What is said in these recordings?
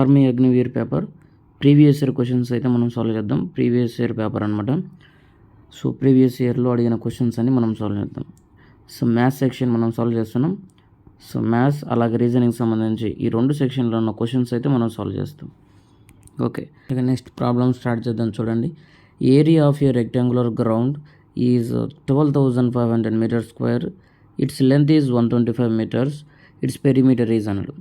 Army Agniveer paper previous year questions అయితే మనం solve చేద్దాం. ప్రీవియస్ ఇయర్ పేపర్ అనమాట. సో ప్రీవియస్ ఇయర్లో అడిగిన క్వశ్చన్స్ అన్ని మనం సాల్వ్ చేద్దాం. సో మ్యాథ్స్ సెక్షన్ మనం సాల్వ్ చేస్తున్నాం. సో మ్యాథ్స్ అలాగే రీజనింగ్ సంబంధించి ఈ రెండు సెక్షన్లో ఉన్న క్వశ్చన్స్ అయితే మనం సాల్వ్ చేస్తాం. ఓకే, ఇక నెక్స్ట్ ప్రాబ్లమ్ స్టార్ట్ చేద్దాం. చూడండి, area of a rectangular ground is 12,500 metre square, its length is 125 metres, its perimeter is అన్నాడు.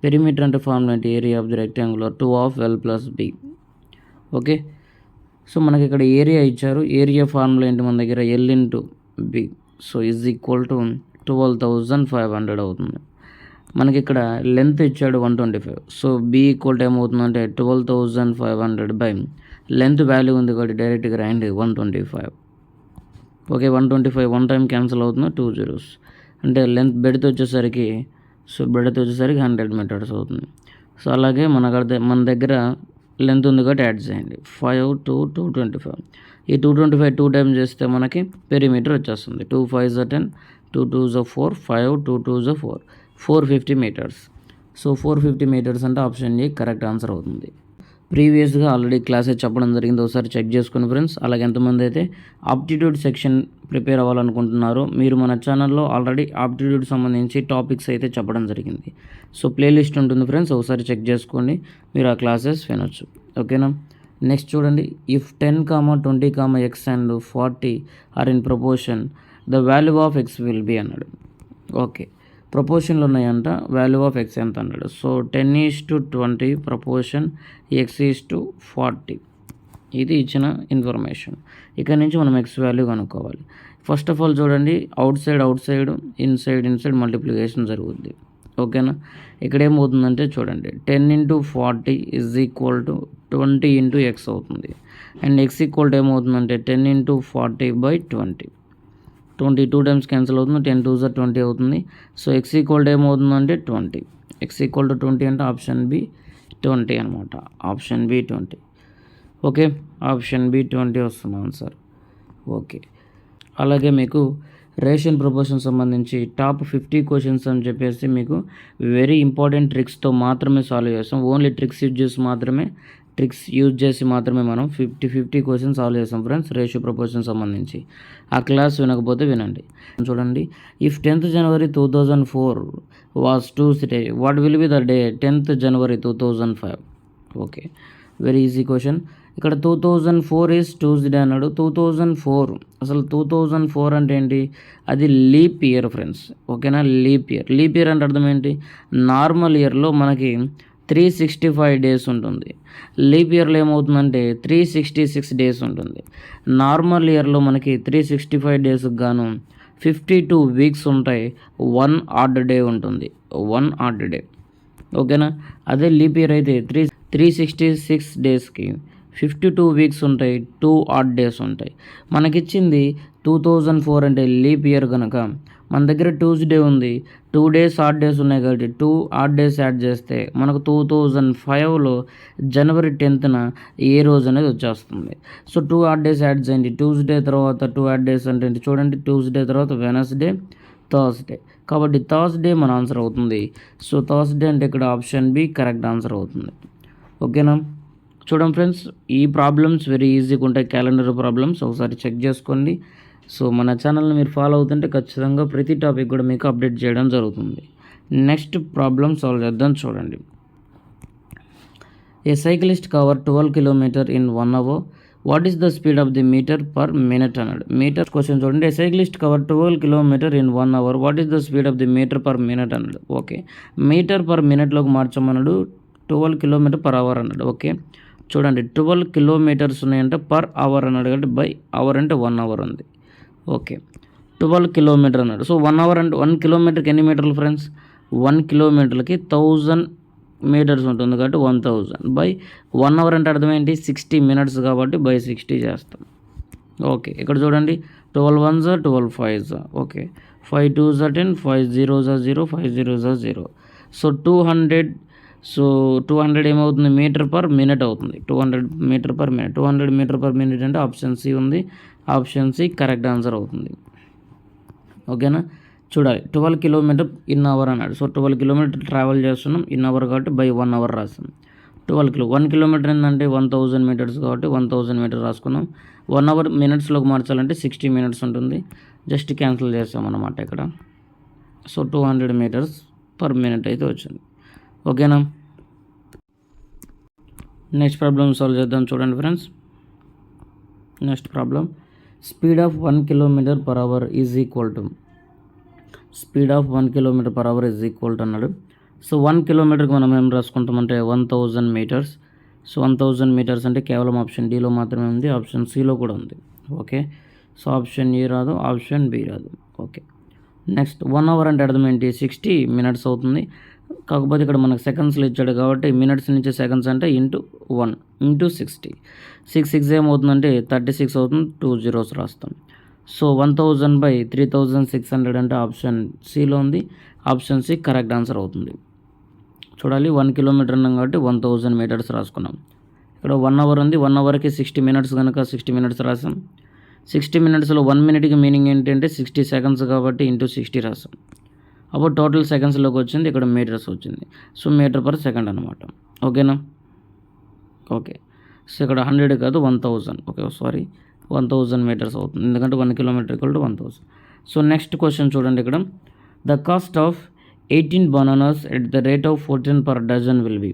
పెరిమీటర్ అంటే ఫార్ములా ఏంటి? Area of the rectangular 2 of L plus B. Okay, so మనకి ఇక్కడ area ఇచ్చారు. Area formula ఏంటి మన దగ్గర? L into B. So is equal to 12,500 అవుతుంది. మనకి ఇక్కడ లెంత్ ఇచ్చాడు 125. సో బి ఈక్వల్ టు ఏమవుతుందంటే 12,500 బై లెంత్ వాల్యూ ఉంది కాబట్టి డైరెక్ట్గా రాయండి 125. ఓకే, 125 వన్ టైం క్యాన్సిల్ అవుతుంది, 2 zeros. అంటే లెంత్ బెడ్త్ వచ్చేసరికి 100 మీటర్స్ అవుతుంది. సో అలాగే మన దగ్గర లెంత్ ఉంది కాబట్టి యాడ్ చేయండి 5 to 225. ఈ 225 2 టైమ్స్ చేస్తే మనకి పెరిమీటర్ వచ్చేస్తుంది. 2 5s 10, 2 2s 4, 5 2 2s 4, 450 metres. So 450 metres అంటే ఆప్షన్ ఏ కరెక్ట్ ఆన్సర్ అవుతుంది. ప్రీవియస్గా ఆల్రెడీ క్లాసెస్ చెప్పడం జరిగింది, ఒకసారి చెక్ చేసుకుని ఫ్రెండ్స్. అలాగే ఎంతమంది అయితే ఆప్టిట్యూడ్ సెక్షన్ ప్రిపేర్ అవ్వాలనుకుంటున్నారో మీరు మన ఛానల్లో ఆల్రెడీ ఆప్టిట్యూడ్ సంబంధించి టాపిక్స్ అయితే చెప్పడం జరిగింది. సో ప్లేలిస్ట్ ఉంటుంది ఫ్రెండ్స్, ఒకసారి చెక్ చేసుకోండి, మీరు ఆ క్లాసెస్ వినొచ్చు. ఓకేనా? నెక్స్ట్ చూడండి, if 10, 20, x and 40 are in proportion the value of x will be అన్నాడు. ఓకే, ప్రపోర్షన్లు ఉన్నాయంట, వాల్యూ ఆఫ్ ఎక్స్ ఎంత అన్నాడు. సో 10:20 ప్రపోర్షన్ x:40 ఇది ఇచ్చిన ఇన్ఫర్మేషన్. ఇక్కడ నుంచి మనం ఎక్స్ వాల్యూ కనుక్కోవాలి. ఫస్ట్ ఆఫ్ ఆల్ చూడండి, అవుట్ సైడ్ ఇన్సైడ్ మల్టిప్లికేషన్ జరుగుద్ది. ఓకేనా? ఇక్కడ ఏమవుతుందంటే చూడండి, 10 × 40 ఈజ్ ఈక్వల్ టు 20 × x అవుతుంది. అండ్ x ఈక్వల్ టు ఏమవుతుందంటే 10 × 40/20. 20 2 టైమ్స్ క్యాన్సిల్ అవుతుంది, 10 2s 20 అవుతుంది. సో x ఈక్వల్ టు ఏమవుతుందంటే 20. x ఈక్వల్ టు 20 అంటే ఆప్షన్ బి 20 అనమాట. Option B 20. Okay, option B 20 వస్తుంది ఆన్సర్. ఓకే, అలాగే మీకు రేషియల్ ప్రపోర్షన్ సంబంధించి టాప్ 50 క్వశ్చన్స్ అని చెప్పేసి మీకు వెరీ ఇంపార్టెంట్ ట్రిక్స్తో మాత్రమే సాల్వ్ చేస్తాం. ఓన్లీ ట్రిక్స్ యూజ్ చేసి మాత్రమే మనం 50 క్వశ్చన్స్ సాల్వ్ చేస్తాం ఫ్రెండ్స్, రేషియో ప్రపోర్షన్ సంబంధించి. ఆ క్లాస్ వినకపోతే వినండి. చూడండి, if 10th January 2004 was Tuesday, what will be the day 10th January 2005? Okay, very easy question. ఇక్కడ 2004 ఈజ్ ట్యూస్డే అన్నాడు. 2004 అసలు 2004 అంటే ఏంటి? అది లీప్ ఇయర్ ఫ్రెండ్స్. ఓకేనా? లీప్ ఇయర్ అంటే అర్థం ఏంటి? నార్మల్ ఇయర్లో మనకి 365 డేస్ ఉంటుంది. లీప్ ఇయర్లో ఏమవుతుందంటే 366 డేస్ ఉంటుంది. నార్మల్ ఇయర్లో మనకి 365 డేస్కి గాను 52 వీక్స్ ఉంటాయి. 1 ఆడ్ డే ఉంటుంది, 1 ఆడ్ డే. ఓకేనా? అదే లీప్ ఇయర్ అయితే 366 డేస్కి 52 వీక్స్ ఉంటాయి, 2 ఆడ్ డేస్ ఉంటాయి. మనకిచ్చింది 2004 అంటే లీప్ ఇయర్ కనుక మన దగ్గర ట్యూస్డే ఉంది, 2 డేస్ ఆడ్ డేస్ ఉన్నాయి కాబట్టి 2 ఆడ్ డేస్ యాడ్ చేస్తే మనకు 2005లో January 10th ఏ రోజు అనేది వచ్చేస్తుంది. సో 2 ఆడ్ డేస్ యాడ్ చేయండి. ట్యూస్డే తర్వాత 2 ఆడ్ డేస్ అంటే చూడండి, ట్యూస్డే తర్వాత వెనస్డే, థర్స్డే. కాబట్టి థర్స్డే మన ఆన్సర్ అవుతుంది. సో థర్స్డే అంటే ఇక్కడ ఆప్షన్ బి కరెక్ట్ ఆన్సర్ అవుతుంది. ఓకేనా? చూడండి ఫ్రెండ్స్, ఈ ప్రాబ్లమ్స్ వెరీ ఈజీగా ఉంటాయి, క్యాలెండర్ ప్రాబ్లమ్స్. ఒకసారి చెక్ చేసుకోండి. సో మన ఛానల్ని మీరు ఫాలో అవుతుంటే ఖచ్చితంగా ప్రతి టాపిక్ కూడా మీకు అప్డేట్ చేయడం జరుగుతుంది. నెక్స్ట్ ప్రాబ్లమ్ సాల్వ్ చేద్దాం. చూడండి, a cyclist cover 12 kilometers in 1 hour, what is the speed of the meter per minute అన్నాడు. మీటర్ క్వశ్చన్ చూడండి, a cyclist cover 12 kilometers in 1 hour, what is the speed of the meter per minute అన్నాడు. Okay, meter per మినిట్లోకి మార్చమన్నాడు, 12 km/h అన్నాడు. Okay, చూడండి 12 kilometers ఉన్నాయంటే per hour అన్నాడు కాబట్టి బై అవర్ అంటే 1 hour ఉంది. ఓకే, 12 kilometers అన్నాడు. సో 1 hour అంటే 1 kilometerకి ఎన్ని మీటర్లు ఫ్రెండ్స్? 1 kilometerకి 1000 మీటర్స్ ఉంటుంది కాబట్టి 1000 బై 1 hour అంటే అర్థం ఏంటి? 60 minutes కాబట్టి బై 60 చేస్తాం. ఓకే, ఇక్కడ చూడండి 12 1s 12 5s. Okay, 5 2s 10, 5 0s 0, 5 0s 0. So 200 ఏమవుతుంది? మీటర్ పర్ మినిట్ అవుతుంది. 200 metre per minute. 200 metre per minute అంటే ఆప్షన్ సి ఉంది. ఆప్షన్ సి కరెక్ట్ ఆన్సర్ అవుతుంది. ఓకేనా? చూడాలి, 12 kilometers ఇన్ అవర్ అన్నాడు. సో 12 kilometers ట్రావెల్ చేస్తున్నాం, ఇన్ అవర్ కాబట్టి బై 1 hour రాస్తాం. 1 కిలోమీటర్ ఏంటంటే 1000 మీటర్స్ కాబట్టి 1000 మీటర్ రాసుకున్నాం. 1 అవర్ మినిట్స్లోకి మార్చాలంటే 60 మినిట్స్ ఉంటుంది. జస్ట్ క్యాన్సిల్ చేసామన్నమాట ఇక్కడ. సో 200 మీటర్స్ పర్ మినిట్ అయితే వచ్చింది. ఓకేనా. నెక్స్ట్ ప్రాబ్లమ్ సాల్వ్ చేద్దాం. చూడండి friends, next problem, speed of 1 kilometre per hour is equal to అన్నాడు. సో 1 కిలోమీటర్కి మనం ఏం రాసుకుంటామంటే 1000 మీటర్స్. సో 1000 మీటర్స్ అంటే కేవలం ఆప్షన్ డీలో మాత్రమే ఉంది, ఆప్షన్ సిలో కూడా ఉంది. ఓకే, సో ఆప్షన్ ఏ రాదు, ఆప్షన్ బి రాదు. ఓకే, నెక్స్ట్ 1 అవర్ అంటే అర్థం ఏంటి, 60 మినిట్స్ అవుతుంది. కాకపోతే ఇక్కడ మనకు సెకండ్స్లో ఇచ్చాడు కాబట్టి మినిట్స్ నుంచి సెకండ్స్ అంటే ఇంటూ 1 ఇంటూ 60. 6 ఏమవుతుందంటే 36 అవుతుంది, 2 zeros రాస్తాం. సో 1000/3600 అంటే ఆప్షన్ సిలో ఉంది. ఆప్షన్ సి కరెక్ట్ ఆన్సర్ అవుతుంది. చూడాలి, 1 కిలోమీటర్ అన్నాం కాబట్టి 1000 మీటర్స్ రాసుకున్నాం. ఇక్కడ 1 అవర్ ఉంది, 1 అవర్కి 60 మినిట్స్ కనుక 60 మినిట్స్ రాసాం. 60 మినిట్స్లో 1 మినిట్కి మీనింగ్ ఏంటంటే 60 సెకండ్స్ కాబట్టి ఇంటూ 60 రాసాం. అప్పుడు టోటల్ సెకండ్స్లోకి వచ్చింది, ఇక్కడ మీటర్స్ వచ్చింది. సో మీటర్ పర్ సెకండ్ అనమాట. ఓకేనా. ఓకే, సో ఇక్కడ 100 కాదు 1000. ఓకే, సారీ, 1000 మీటర్స్ అవుతుంది, ఎందుకంటే 1 కిలోమీటర్ = 1000. సో నెక్స్ట్ క్వశ్చన్ చూడండి. ఇక్కడ the cost of 18 bananas at the rate of 14 per dozen will be.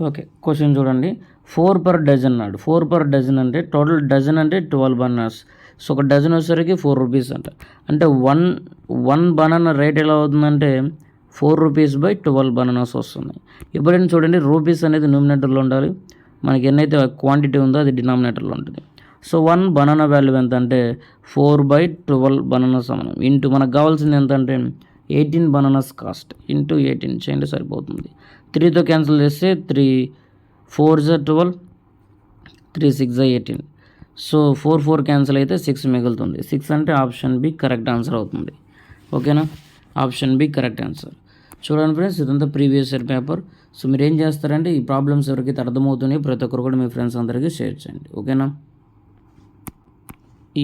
Okay, question చూడండి. 4 per dozen అన్నాడు. 4 per dozen అంటే టోటల్ డజన్ అంటే 12 బనానాస్. సో ఒక డజన్ వచ్చేసరికి 4 రూపీస్ అంట. అంటే వన్ బనానా రేట్ ఎలా అవుతుందంటే 4 rupees/12 బనానాస్ వస్తుంది. ఎప్పుడైనా చూడండి, రూపీస్ అనేది న్యూమినేటర్లో ఉండాలి, మనకి ఎన్నైతే క్వాంటిటీ ఉందో అది డినామినేటర్లో ఉంటుంది. సో 1 బనానా వాల్యూ ఎంత అంటే 4/12 బనానాస్ సమానం. ఇంటూ మనకు కావాల్సింది ఎంత అంటే 18 బనానాస్ కాస్ట్ ఇంటూ 18 చేయండి సరిపోతుంది. 3తో క్యాన్సిల్ చేస్తే 3 4s 12, 3 6 18. సో 4 క్యాన్సిల్ అయితే 6 మిగులుతుంది. 6 అంటే ఆప్షన్ బి కరెక్ట్ ఆన్సర్ అవుతుంది. ఓకేనా, ఆప్షన్ బి కరెక్ట్ ఆన్సర్. చూడండి ఫ్రెండ్స్, ఇదంతా ప్రీవియస్ ఇయర్ పేపర్. సో మీరు ఏం చేస్తారంటే ఈ ప్రాబ్లమ్స్ ఎవరికైతే అర్థమవుతున్నాయో ప్రతి ఒక్కరు కూడా మీ ఫ్రెండ్స్ అందరికీ షేర్ చేయండి. ఓకేనా.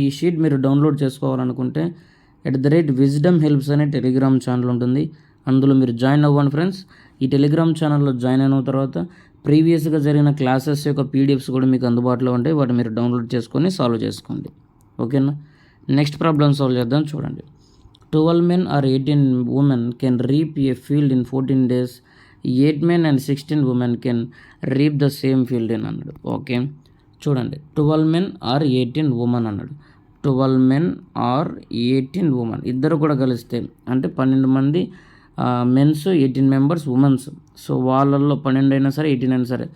ఈ షీట్ మీరు డౌన్లోడ్ చేసుకోవాలనుకుంటే @wisdom helps అనే టెలిగ్రామ్ ఛానల్ ఉంటుంది, అందులో మీరు జాయిన్ అవ్వండి ఫ్రెండ్స్. ఈ టెలిగ్రామ్ ఛానల్లో జాయిన్ అయిన తర్వాత ప్రీవియస్గా జరిగిన క్లాసెస్ యొక్క పీడిఎఫ్స్ కూడా మీకు అందుబాటులో ఉంటాయి, వాటిని మీరు డౌన్లోడ్ చేసుకొని సాల్వ్ చేసుకోండి. ఓకేనా. నెక్స్ట్ ప్రాబ్లమ్ సాల్వ్ చేద్దాం. చూడండి, 12 men or 18 women can reap a field in 14 days. 8 men and 16 women can reap the same field in అన్నాడు. ఓకే, చూడండి, 12 men or 18 women అన్నాడు. 12 men or 18 women ఇద్దరు కూడా కలిస్తే అంటే 12 మంది మెన్స్, 18 members ఉమెన్స్. సో వాళ్ళల్లో 12 అయినా సరే 18 అయినా సరే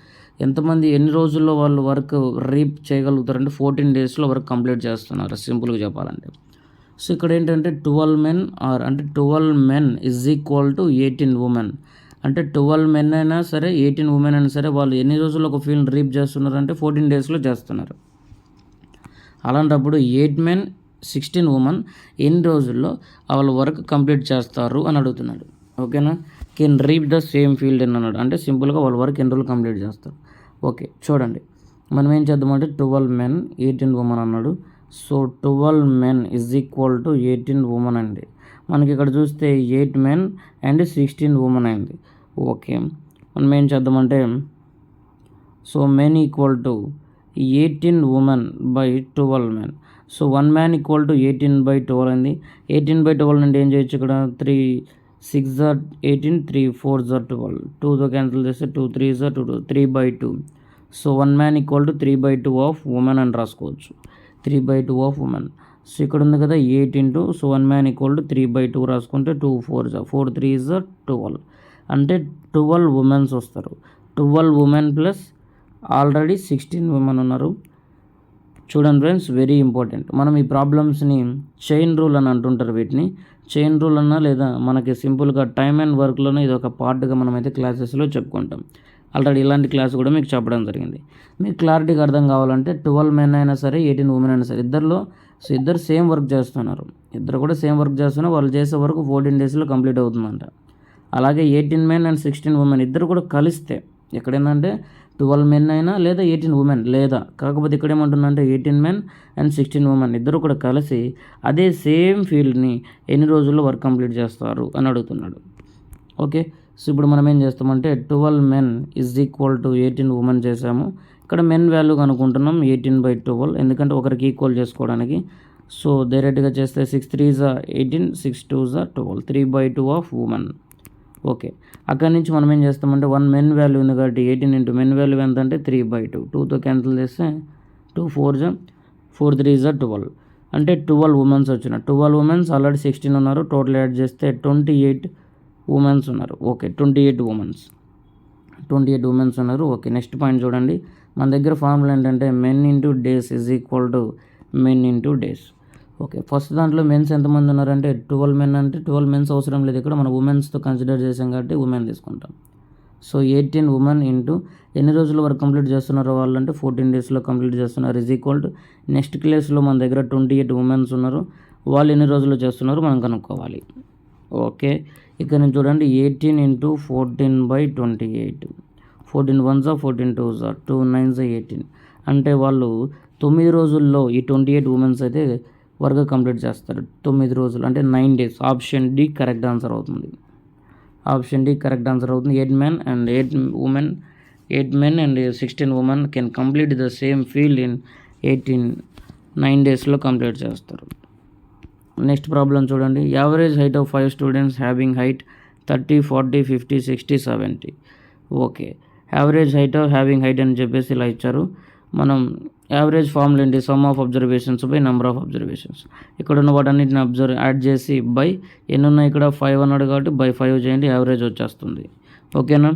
ఎంతమంది ఎన్ని రోజుల్లో వాళ్ళు వర్క్ రీప్ చేయగలుగుతారంటే 14 daysలో వర్క్ కంప్లీట్ చేస్తున్నారు, సింపుల్గా చెప్పాలంటే. సో ఇక్కడ ఏంటంటే 12 men ఆర్ అంటే 12 men is equal to 18 women. అంటే 12 men అయినా సరే 18 women అయినా సరే వాళ్ళు ఎన్ని రోజుల్లో ఒక ఫీల్డ్ రీప్ చేస్తున్నారంటే 14 daysలో చేస్తున్నారు. అలాంటప్పుడు 8 men 16 women ఎన్ని రోజుల్లో వాళ్ళ వర్క్ కంప్లీట్ చేస్తారు అని అడుగుతున్నాడు. ఓకేనా. Can reap the same field అని అన్నాడు, అంటే సింపుల్గా వాళ్ళ వర్క్ ఎన్ని రోజులు కంప్లీట్ చేస్తారు. ఓకే, చూడండి, మనం ఏం చేద్దామంటే 12 men 18 women అన్నాడు. So 12 men is equal to 18 women అండి. మనకి ఇక్కడ చూస్తే 8 men అండ్ 16 women అయింది. ఓకే, మనం ఏం చేద్దామంటే so men equal to 18 women/12 men. So 1 man equal to 18/12 అయింది. 18/12 అంటే ఏం చేయొచ్చు, ఇక్కడ 3 6 18, 3 4 12, 2తో క్యాన్సిల్ చేస్తే 2 3 2 3/2. So 1 man equal to 3/2 of women అని రాసుకోవచ్చు, 3/2 ఆఫ్ ఉమెన్. సో ఇక్కడ ఉంది కదా 8 into, so 1 man equal to 3/2 రాసుకుంటే 2 4 4 3 12, అంటే 12 ఉమెన్స్ వస్తారు. 12 women ప్లస్ ఆల్రెడీ 16 women ఉన్నారు. చూడండి ఫ్రెండ్స్, వెరీ ఇంపార్టెంట్. మనం ఈ ప్రాబ్లమ్స్ని చైన్ రూల్ అని అంటుంటారు, వీటిని చైన్ రూల్ అన్నా లేదా మనకి సింపుల్గా టైమ్ అండ్ వర్క్లోనే ఇది ఒక పార్ట్గా మనమైతే క్లాసెస్లో చెప్పుకుంటాం. ఆల్రెడీ ఇలాంటి క్లాస్ కూడా మీకు చెప్పడం జరిగింది. మీకు క్లారిటీగా అర్థం కావాలంటే 12 men అయినా సరే 18 women అయినా సరే ఇద్దరు సేమ్ వర్క్ చేస్తున్నారు, ఇద్దరు కూడా సేమ్ వర్క్ చేస్తున్నారు. వాళ్ళు చేసే వరకు 14 daysలో కంప్లీట్ అవుతుందంట. అలాగే 18 men అండ్ 16 women ఇద్దరు కూడా కలిస్తే ఎక్కడేందంటే 12 men అయినా లేదా 18 women లేదా, కాకపోతే ఇక్కడ ఏమంటుందంటే 18 men అండ్ 16 women ఇద్దరు కూడా కలిసి అదే సేమ్ ఫీల్డ్ని ఎన్ని రోజుల్లో వర్క్ కంప్లీట్ చేస్తారు అని అడుగుతున్నాడు. ఓకే, సో ఇప్పుడు మనం ఏం చేస్తామంటే 12 men is equal to 18 women చేసాము. ఇక్కడ మెన్ వాల్యూ కనుక్కుంటున్నాం 18/12, ఎందుకంటే ఒకరికి ఈక్వల్ చేసుకోవడానికి. సో డైరెక్ట్గా చేస్తే 6 3s are 18, 6 2s are 12, 3/2 of women. Okay, అక్కడి నుంచి మనం ఏం చేస్తామంటే 1 మెన్ వాల్యూ ఉంది కాబట్టి 18 ఇంటూ మెన్ వాల్యూ ఎంత అంటే 3/2, 2తో క్యాన్సిల్ చేస్తే 2 4s 4 3s are 12, అంటే 12 ఉమెన్స్ వచ్చినారు. 12 ఉమెన్స్ ఆల్రెడీ 16 ఉన్నారు, టోటల్ యాడ్ చేస్తే 28 ఉమెన్స్ ఉన్నారు. ఓకే, 28 ఉమెన్స్ ఉన్నారు. ఓకే, నెక్స్ట్ పాయింట్ చూడండి. మన దగ్గర ఫార్ములా ఏంటంటే men into days is equal to men into days. Okay, first దాంట్లో మెన్స్ ఎంతమంది ఉన్నారంటే 12 men, అంటే 12 మెన్స్ అవసరం లేదు, ఇక్కడ మనం ఉమెన్స్తో కన్సిడర్ చేసాం కాబట్టి ఉమెన్ తీసుకుంటాం. సో 18 ఉమెన్ ఇంటూ ఎన్ని రోజుల వరకు కంప్లీట్ చేస్తున్నారో వాళ్ళు అంటే 14 daysలో కంప్లీట్ చేస్తున్నారు ఈజ్ ఈక్వల్ టు నెక్స్ట్ క్లాస్లో మన దగ్గర 28 ఉమెన్స్ ఉన్నారు, వాళ్ళు ఎన్ని రోజుల్లో చేస్తున్నారు మనం కనుక్కోవాలి. ఓకే, ఇక్కడ నుంచి చూడండి 18 into 14/28, 14 1s are 14 2s are 2 9s are 18, అంటే వాళ్ళు 9 రోజుల్లో ఈ 28 ఉమెన్స్ అయితే వర్క్ కంప్లీట్ చేస్తారు. 9 రోజులు అంటే 9 days. Option D correct answer అవుతుంది. 8 men and 8 women, 8 men and 16 women can complete the same field in 9 daysలో complete చేస్తారు. నెక్స్ట్ ప్రాబ్లం చూడండి. Average height of 5 students having height 30 40 50 60 70. Okay, average height having height అని చెప్పేసి ఇలా ఇచ్చారు. మనం average formula ఏంటి? Some of observations by number of observations. ఇక్కడ ఉన్న వాటన్నిటిని యాడ్ చేసి బై ఎన్ని ఉన్నాయి, ఇక్కడ 5 అన్నాడు కాబట్టి బై 5 చేయండి, యావరేజ్ వచ్చేస్తుంది. ఓకేనా?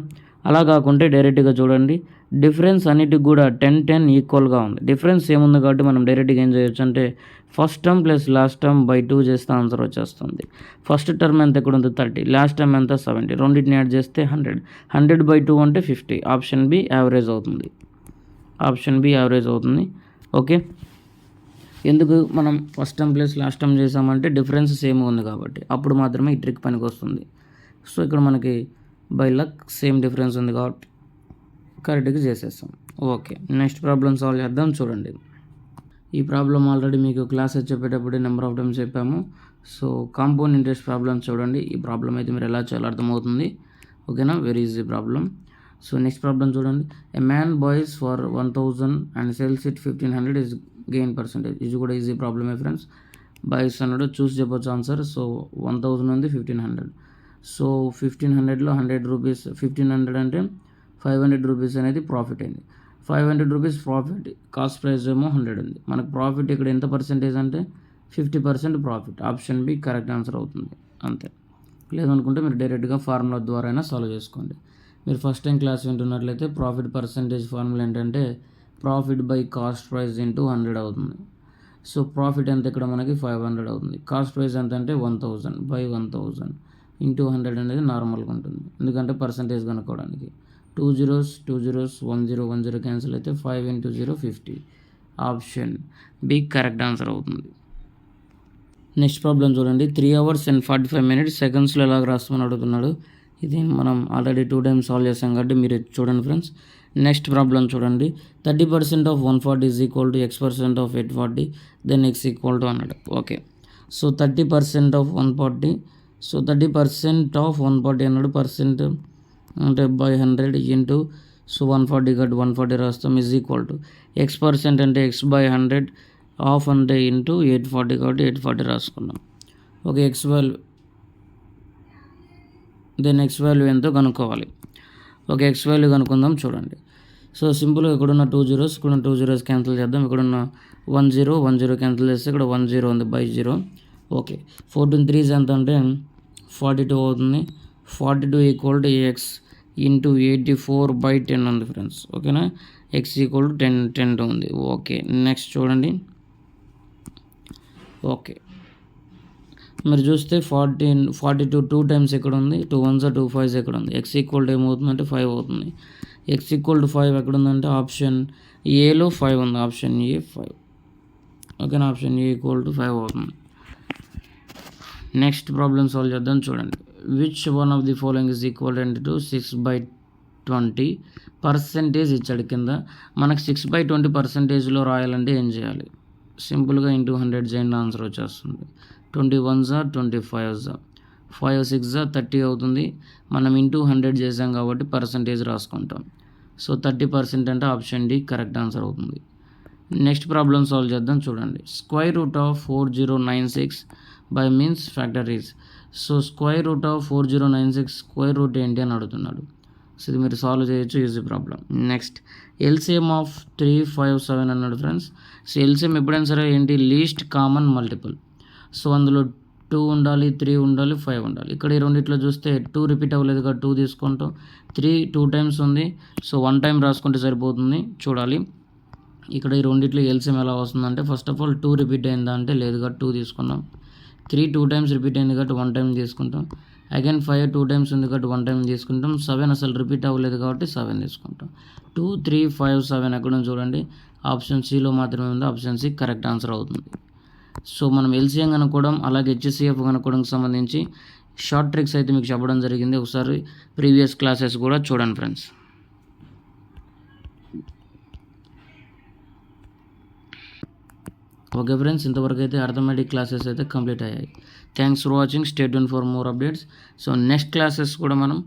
అలా కాకుంటే డైరెక్ట్గా చూడండి, డిఫరెన్స్ అన్నిటికి కూడా 10 10 ఈక్వల్గా ఉంది. డిఫరెన్స్ ఏముంది కాబట్టి మనం డైరెక్ట్గా ఏం చేయొచ్చు అంటే first term plus last term by 2 చేస్తే ఆన్సర్ వచ్చేస్తుంది. ఫస్ట్ టర్మ్ ఎంత ఇక్కడ ఉంది 30, లాస్ట్ టర్మ్ ఎంత 70, రెండింటిని యాడ్ చేస్తే 100, 100/2 అంటే 50. ఆప్షన్ బి యావరేజ్ అవుతుంది. ఓకే, ఎందుకు మనం first term plus last term చేసామంటే డిఫరెన్స్ సేమ్ ఉంది కాబట్టి అప్పుడు మాత్రమే ఈ ట్రిక్ పనికి వస్తుంది. సో ఇక్కడ మనకి బై లక్ సేమ్ డిఫరెన్స్ ఉంది కాబట్టి కరెక్ట్గా చేసేస్తాం. ఓకే, నెక్స్ట్ ప్రాబ్లం సాల్వ్ చేద్దాం. చూడండి, ఈ ప్రాబ్లం ఆల్రెడీ మీకు క్లాసెస్ చెప్పేటప్పుడు నెంబర్ ఆఫ్ టైమ్స్ చెప్పాము. సో కాంపౌండ్ ఇంట్రెస్ట్ ప్రాబ్లం చూడండి. ఈ ప్రాబ్లం అయితే మీరు ఎలా చేయాలో అర్థమవుతుంది. ఓకేనా? Very easy problem. So next problem చూడండి. A man buys for 1000 and sells it 1500 is gain percentage. ఇది కూడా ఈజీ ప్రాబ్లమే ఫ్రెండ్స్. బాయ్స్ అన్నాడు, చూసి చెప్పొచ్చు ఆన్సర్. సో 1000 ఉంది, 1500. సో 1500లో 100 రూపీస్, 1500 అంటే 500 రూపీస్ అనేది ప్రాఫిట్ అయింది. 500 రూపీస్ ప్రాఫిట్, కాస్ట్ ప్రైస్ ఏమో 100 ఉంది. మనకు ప్రాఫిట్ ఇక్కడ ఎంత పర్సెంటేజ్ అంటే 50% profit. Option B correct answer అవుతుంది. అంతే. లేదనుకుంటే మీరు డైరెక్ట్గా ఫార్ములా ద్వారా అయినా సాల్వ్ చేసుకోండి. మీరు ఫస్ట్ టైం క్లాస్ వింటున్నట్లయితే ప్రాఫిట్ పర్సెంటేజ్ ఫార్ములా ఏంటంటే profit by cost price into 100 అవుతుంది. సో ప్రాఫిట్ ఎంత ఇక్కడ మనకి 500 అవుతుంది. కాస్ట్ ప్రైస్ ఎంత అంటే 1000 బై 1000 ఇంటూ 100 అనేది నార్మల్గా ఉంటుంది, ఎందుకంటే పర్సెంటేజ్ కనుక్కోవడానికి. 2 zeros 2 zeros 1 0 1 0 క్యాన్సిల్ అయితే 5 into 0 50. Option B correct answer అవుతుంది. నెక్స్ట్ ప్రాబ్లం చూడండి. 3 hours and 45 minutes సెకండ్స్లో ఎలాగ రాస్తామని అడుగుతున్నాడు. ఇది మనం ఆల్రెడీ 2 times సాల్వ్ చేసాం కాబట్టి మీరు చూడండి ఫ్రెండ్స్. నెక్స్ట్ ప్రాబ్లం చూడండి. 30% of 140 is equal to x% of 840, then x equal to అన్నాడు. Okay, so 30% of 140, so 30% of 140 అన్నాడు. పర్సెంట్ అంటే బై 100 ఇంటూ, సో 140 కాబట్టి 140 రాస్తాం ఈజ్ ఈక్వల్ టు x% అంటే x బై 100, ఆఫ్ అంటే ఇంటూ 840 కాబట్టి 840 రాసుకున్నాం. Okay, x value, then x value ఎంతో కనుక్కోవాలి. ఓకే, x వాల్యూ కనుక్కుందాం. చూడండి, సో సింపుల్గా ఇక్కడున్న 2 zeros, ఇక్కడున్న 2 zeros క్యాన్సిల్ చేద్దాం. ఇక్కడున్న 1 0 1 0 క్యాన్సిల్ చేస్తే ఇక్కడ 1 0 ఉంది బై 0. ఓకే, 14 3s ఎంత అంటే 42 అవుతుంది. 42 ఈక్వల్ టు x ఇంటూ 84/10 ఉంది ఫ్రెండ్స్. ఓకేనా? x ఈక్వల్ టు 10 ఉంది. ఓకే, నెక్స్ట్ చూడండి. ఓకే, మీరు చూస్తే 42 2 times ఎక్కడ ఉంది, 2 1s 2 5s ఎక్కడ ఉంది. x ఈక్వల్ టు ఏమవుతుందంటే 5 అవుతుంది. x ఈక్వల్ టు 5 ఎక్కడ ఉందంటే ఆప్షన్ ఏలో 5 ఉంది. Option A 5. ఓకేనా? ఆప్షన్ ఏ ఈక్వల్ టు 5 అవుతుంది. నెక్స్ట్ ప్రాబ్లం సాల్వ్ చేద్దాం. చూడండి, which one of the following is equal to 6/20 percentage ఇచ్చాడు కింద. మనకు 6/20 పర్సెంటేజ్లో రాయాలంటే ఏం చేయాలి? సింపుల్గా ఇంటూ 100 చేయండి, ఆన్సర్ వచ్చేస్తుంది. 21s 25s 5 6 30 అవుతుంది. మనం ఇంటూ 100 చేసాం కాబట్టి పర్సంటేజ్ రాసుకుంటాం. సో 30% అంటే ఆప్షన్ డి కరెక్ట్ ఆన్సర్ అవుతుంది. నెక్స్ట్ ప్రాబ్లం సాల్వ్ చేద్దాం చూడండి. Square root of 4096 by means factories. So square root of 4096 square root ఏంటి అని అడుగుతున్నాడు. సో ఇది మీరు సాల్వ్ చేయొచ్చు, easy problem. Next LCM of 357 అన్నాడు ఫ్రెండ్స్. సో ఎల్సిఎం ఎప్పుడైనా సరే ఏంటి, లీస్ట్ కామన్ మల్టిపుల్. సో అందులో 2 ఉండాలి, 3 ఉండాలి, 5 ఉండాలి. ఇక్కడ ఈ రెండిట్లో చూస్తే 2 రిపీట్ అవ్వలేదు కాబట్టి 2 తీసుకుంటాం. 3 2 టైమ్స్ ఉంది, సో 1 టైం రాసుకుంటే సరిపోతుంది. చూడాలి ఇక్కడ ఈ రెండిట్లో ఎల్సిఎం ఎలా వస్తుందంటే, ఫస్ట్ ఆఫ్ ఆల్ 2 రిపీట్ అయిందా అంటే లేదు కాబట్టి 2 తీసుకున్నాం. 3 2 టైమ్స్ రిపీట్ అయింది కాబట్టి 1 టైం తీసుకుంటాం. అగైన్ 5 2 టైమ్స్ ఉంది కాబట్టి 1 టైం తీసుకుంటాం. 7 అసలు రిపీట్ అవ్వలేదు కాబట్టి 7 తీసుకుంటాం. 2 3 5 7 ఎక్కడ చూడండి, ఆప్షన్ సిలో మాత్రమే ఉంది. ఆప్షన్ సి కరెక్ట్ ఆన్సర్ అవుతుంది. సో మనం ఎల్సిఎం కనుక్కోవడం అలాగే హెచ్సిఎఫ్ కనుక్కోవడానికి సంబంధించి షార్ట్ ట్రిక్స్ అయితే మీకు చెప్పడం జరిగింది. ఒకసారి ప్రీవియస్ క్లాసెస్ కూడా చూడండి ఫ్రెండ్స్. ఓకే ఫ్రెండ్స్, ఇంతవరకు అయితే అర్థమెటిక్ క్లాసెస్ అయితే కంప్లీట్ అయ్యాయి. Thanks for watching. Stay tune for more updates. So next classes కూడా మనం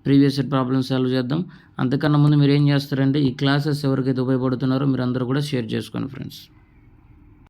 ప్రీవియస్ ఇయర్ ప్రాబ్లమ్స్ సాల్వ్ చేద్దాం. అంతకన్నా ముందు మీరు ఏం చేస్తారంటే, ఈ క్లాసెస్ ఎవరికైతే ఉపయోగపడుతున్నారో మీరు అందరూ కూడా షేర్ చేసుకోండి ఫ్రెండ్స్.